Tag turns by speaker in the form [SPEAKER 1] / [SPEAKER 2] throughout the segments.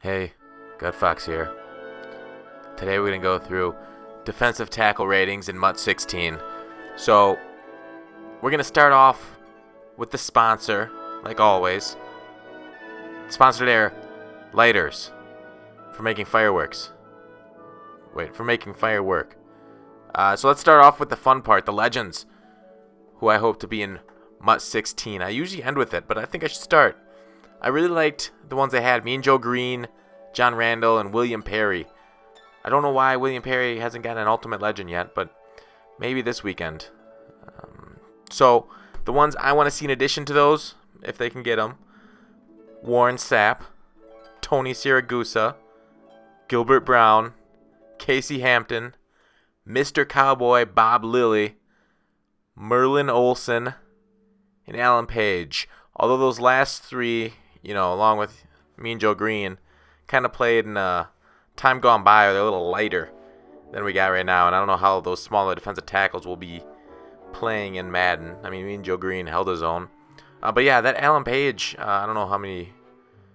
[SPEAKER 1] Hey, GutFoxx here. Today we're going to go through defensive tackle ratings in MUT 16. So, we're going to start off with the sponsor, like always. Sponsor there, lighters, for making fireworks. For making firework. So let's start off with the fun part, the legends, who I hope to be in MUT 16. I usually end with it, but I think I should start. I really liked the ones they had, Mean Joe Green, John Randall, and William Perry. I don't know why William Perry hasn't gotten an Ultimate Legend yet, but maybe this weekend. So, the ones I want to see in addition to those, if they can get them, Warren Sapp, Tony Siragusa, Gilbert Brown, Casey Hampton, Mr. Cowboy Bob Lilly, Merlin Olsen, and Alan Page. Although those last three, along with Mean Joe Green, kind of played in time gone by, or they're a little lighter than we got right now. And I don't know how those smaller defensive tackles will be playing in Madden. I mean, Mean Joe Green held his own. But yeah, that Alan Page, I don't know how many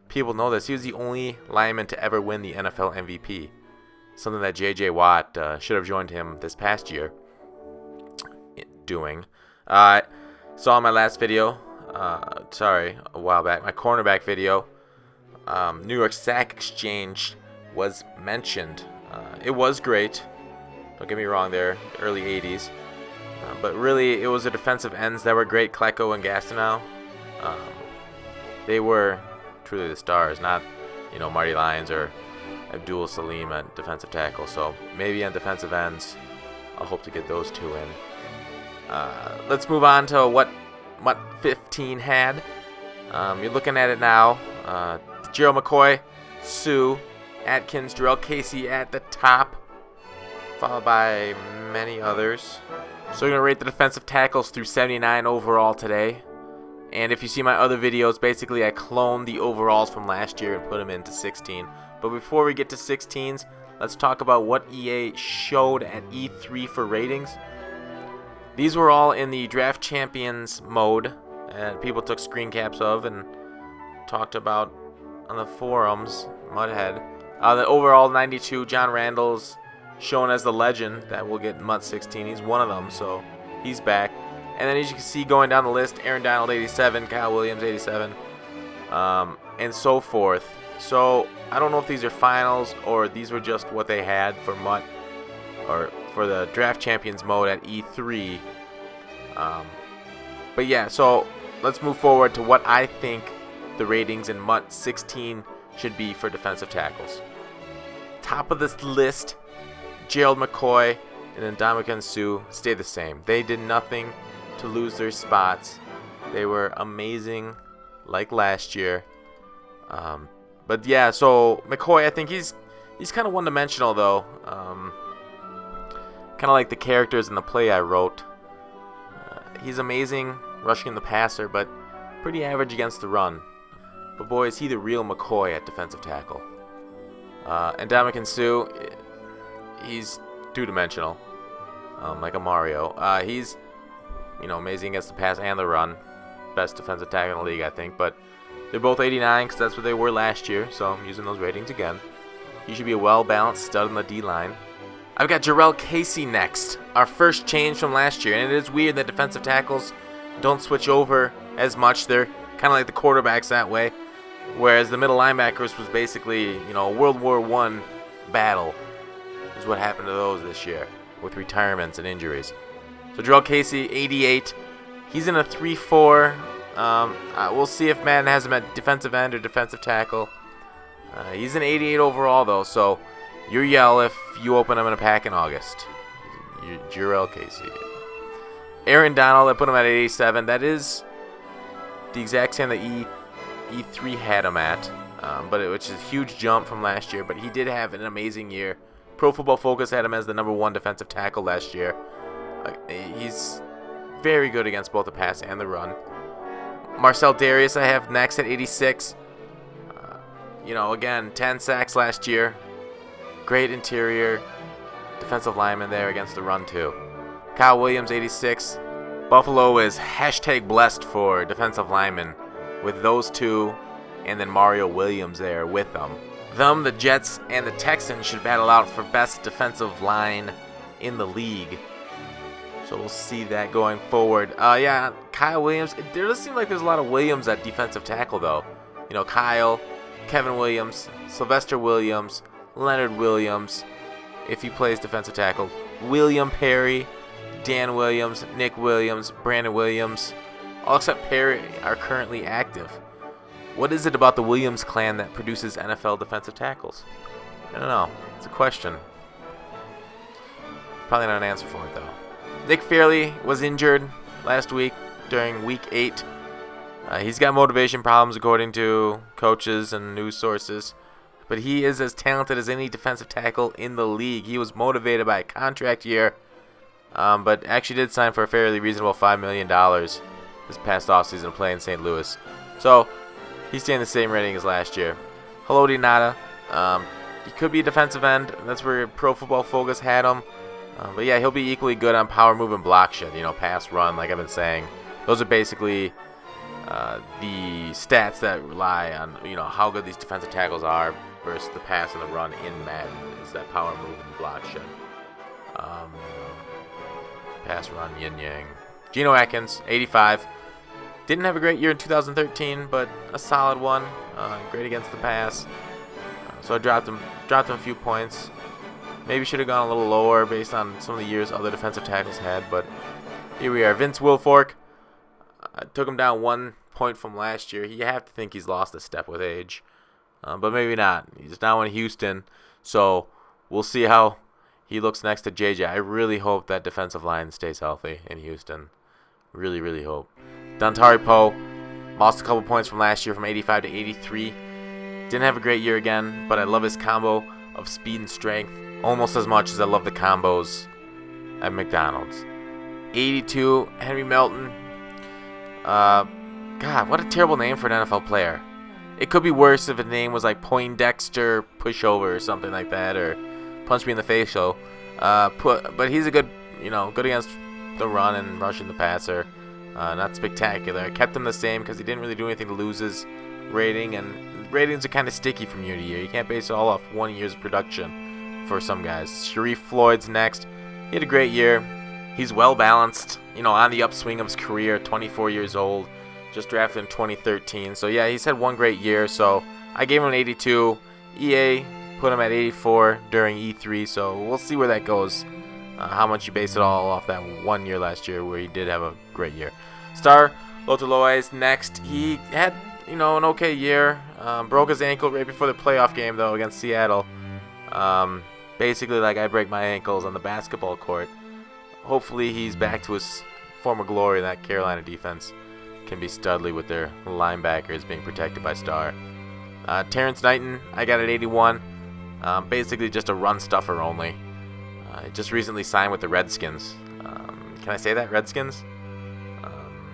[SPEAKER 1] people know this. He was the only lineman to ever win the NFL MVP. Something that J.J. Watt should have joined him this past year doing. Saw my last video. A while back, my cornerback video, New York Sack Exchange was mentioned. It was great, don't get me wrong there, early 80s, but really it was the defensive ends that were great, Klecko and Gastineau. They were truly the stars, not Marty Lyons or Abdul Salim at defensive tackle. So maybe on defensive ends I'll hope to get those two in. Let's move on to what MUT 15 had. You're looking at it now. Gerald McCoy, Sue, Atkins, Jarrell Casey at the top, followed by many others. So we're going to rate the defensive tackles through 79 overall today. And if you see my other videos, basically I cloned the overalls from last year and put them into 16. But before we get to 16s, let's talk about what EA showed at E3 for ratings. These were all in the Draft Champions mode, and people took screen caps of and talked about on the forums, Mudhead. The overall 92, John Randall's shown as the legend that will get MUT 16. He's one of them, so he's back. And then as you can see going down the list, Aaron Donald 87, Kyle Williams 87, and so forth. So I don't know if these are finals or these were just what they had for MUT or for the Draft Champions mode at E3. But yeah, so let's move forward to what I think the ratings in MUT 16 should be for defensive tackles. Top of this list, Gerald McCoy and then Ndamukong Suh stay the same. They did nothing to lose their spots. They were amazing like last year. But yeah, so McCoy, I think he's kind of one-dimensional though. Kind of like the characters in the play I wrote. He's amazing rushing the passer, but pretty average against the run. But boy, is he the real McCoy at defensive tackle. And Ndamukong Suh, he's two-dimensional, like a Mario. He's, amazing against the pass and the run. Best defensive tackle in the league, I think. But they're both 89 because that's what they were last year, so I'm using those ratings again. He should be a well-balanced stud on the D-line. I've got Jarrell Casey next, our first change from last year. And it is weird that defensive tackles don't switch over as much. They're kind of like the quarterbacks that way. Whereas the middle linebackers was basically, a World War I battle is what happened to those this year with retirements and injuries. So Jarrell Casey, 88. He's in a 3-4. We'll see if Madden has him at defensive end or defensive tackle. He's an 88 overall, though, so you yell if you open him in a pack in August. Jarrell Casey. Aaron Donald, I put him at 87. That is the exact same that E3 had him at, which is a huge jump from last year. But he did have an amazing year. Pro Football Focus had him as the #1 defensive tackle last year. He's very good against both the pass and the run. Marcel Darius I have next at 86. Again, 10 sacks last year. Great interior defensive lineman there against the run too. Kyle Williams, 86. Buffalo is #blessed for defensive linemen with those two and then Mario Williams there with them. The Jets, and the Texans should battle out for best defensive line in the league. So we'll see that going forward. Yeah, Kyle Williams. There does seem like there's a lot of Williams at defensive tackle, though. You know, Kyle, Kevin Williams, Sylvester Williams, Leonard Williams, if he plays defensive tackle, William Perry, Dan Williams, Nick Williams, Brandon Williams, all except Perry are currently active. What is it about the Williams clan that produces NFL defensive tackles? I don't know. It's a question. Probably not an answer for it, though. Nick Fairley was injured last week during Week 8. He's got motivation problems, according to coaches and news sources. But he is as talented as any defensive tackle in the league. He was motivated by a contract year, but actually did sign for a fairly reasonable $5 million this past offseason to play in St. Louis. So he's staying the same rating as last year. Haloti Ngata. He could be a defensive end. That's where Pro Football Focus had him. But yeah, he'll be equally good on power move and block shed. You know, pass, run, like I've been saying. Those are basically the stats that rely on, you know, how good these defensive tackles are versus the pass and the run in Madden. Is that power move and block shed. Pass, run, yin yang. Geno Atkins, 85. Didn't have a great year in 2013, but a solid one. Great against the pass. So I dropped him a few points. Maybe should have gone a little lower based on some of the years other defensive tackles had, but here we are. Vince Wilfork. Took him down 1 point from last year. You have to think he's lost a step with age, but maybe not. He's now in Houston, so we'll see how he looks next to JJ. I really hope that defensive line stays healthy in Houston. Really, really hope. Dontari Poe lost a couple points from last year from 85 to 83. Didn't have a great year again, but I love his combo of speed and strength almost as much as I love the combos at McDonald's. 82, Henry Melton. God, what a terrible name for an NFL player. It could be worse if his name was like Poindexter Pushover or something like that, or Punch Me in the Face Show. But he's a good against the run and rushing the passer. Not spectacular. I kept him the same because he didn't really do anything to lose his rating, and ratings are kind of sticky from year to year. You can't base it all off 1 year's production for some guys. Sharif Floyd's next. He had a great year. He's well balanced, on the upswing of his career, 24 years old, just drafted in 2013. So yeah, he's had one great year, so I gave him an 82. EA put him at 84 during E3, so we'll see where that goes. How much you base it all off that 1 year last year where he did have a great year. Star Lotulelei next. He had, an okay year. Broke his ankle right before the playoff game, though, against Seattle. Basically like I break my ankles on the basketball court. Hopefully he's back to his former glory. That Carolina defense can be studly with their linebackers being protected by Star. Terrence Knighton, I got at 81. Basically just a run stuffer only. Just recently signed with the Redskins. Can I say that? Redskins?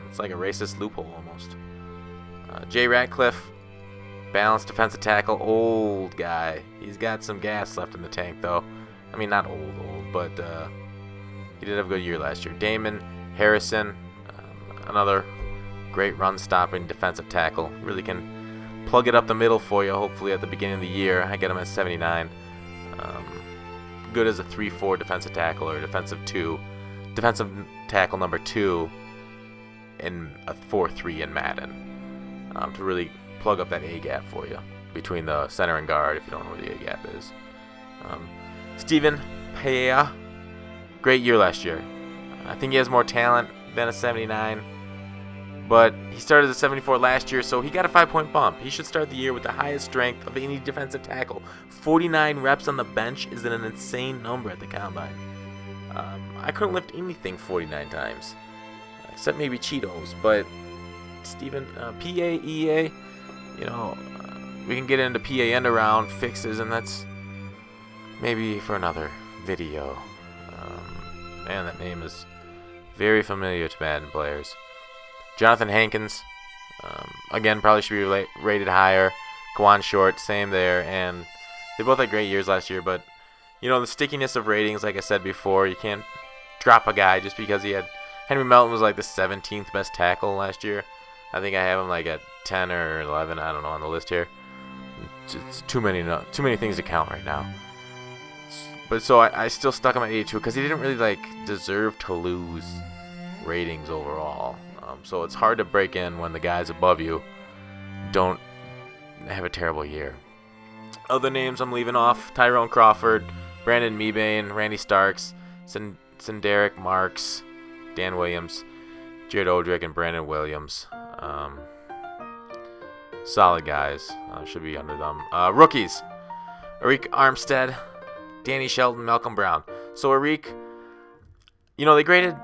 [SPEAKER 1] It's like a racist loophole almost. Jay Ratcliffe, balanced defensive tackle, old guy. He's got some gas left in the tank, though. I mean, not old, but he did have a good year last year. Damon Harrison, another great run-stopping defensive tackle. Really can plug it up the middle for you, hopefully, at the beginning of the year. I get him at 79. Good as a 3-4 defensive tackle or defensive tackle number 2 in a 4-3 in Madden to really plug up that A gap for you between the center and guard if you don't know where the A gap is. Stephen Paea, great year last year. I think he has more talent than a 79, but he started at 74 last year, so he got a 5-point bump. He should start the year with the highest strength of any defensive tackle. 49 reps on the bench is an insane number at the combine. I couldn't lift anything 49 times, except maybe Cheetos, but Stephen, PAEA, we can get into PA end around fixes, and that's maybe for another video. Man, that name is very familiar to Madden players. Jonathan Hankins, again, probably should be rated higher. Kawan Short, same there, and they both had great years last year, but the stickiness of ratings, like I said before, you can't drop a guy just because he had. Henry Melton was like the 17th best tackle last year. I think I have him like at 10 or 11, I don't know, on the list here. It's too many things to count right now. But so I still stuck him at 82 because he didn't really like deserve to lose ratings overall. So it's hard to break in when the guys above you don't have a terrible year. Other names I'm leaving off: Tyrone Crawford, Brandon Mebane, Randy Starks, Sinderic Marks, Dan Williams, Jared Odrick, and Brandon Williams. Solid guys. Should be under them. Rookies: Arik Armstead, Danny Shelton, Malcolm Brown. So Arik, they graded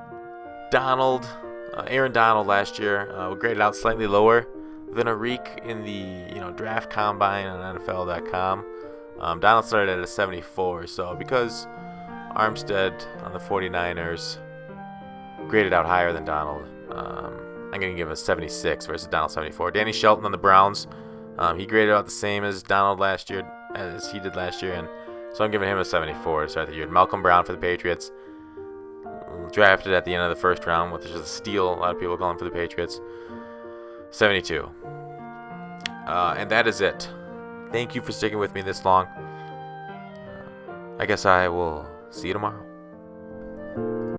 [SPEAKER 1] Aaron Donald last year. Graded out slightly lower than Arik in the draft combine on NFL.com. Donald started at a 74. So because Armstead on the 49ers graded out higher than Donald, I'm going to give him a 76 versus Donald 74. Danny Shelton on the Browns, he graded out the same as Donald last year, as he did last year, and so I'm giving him a 74 to start the year. Malcolm Brown for the Patriots, drafted at the end of the first round, which is a steal. A lot of people calling for the Patriots. 72. And that is it. Thank you for sticking with me this long. I guess I will see you tomorrow.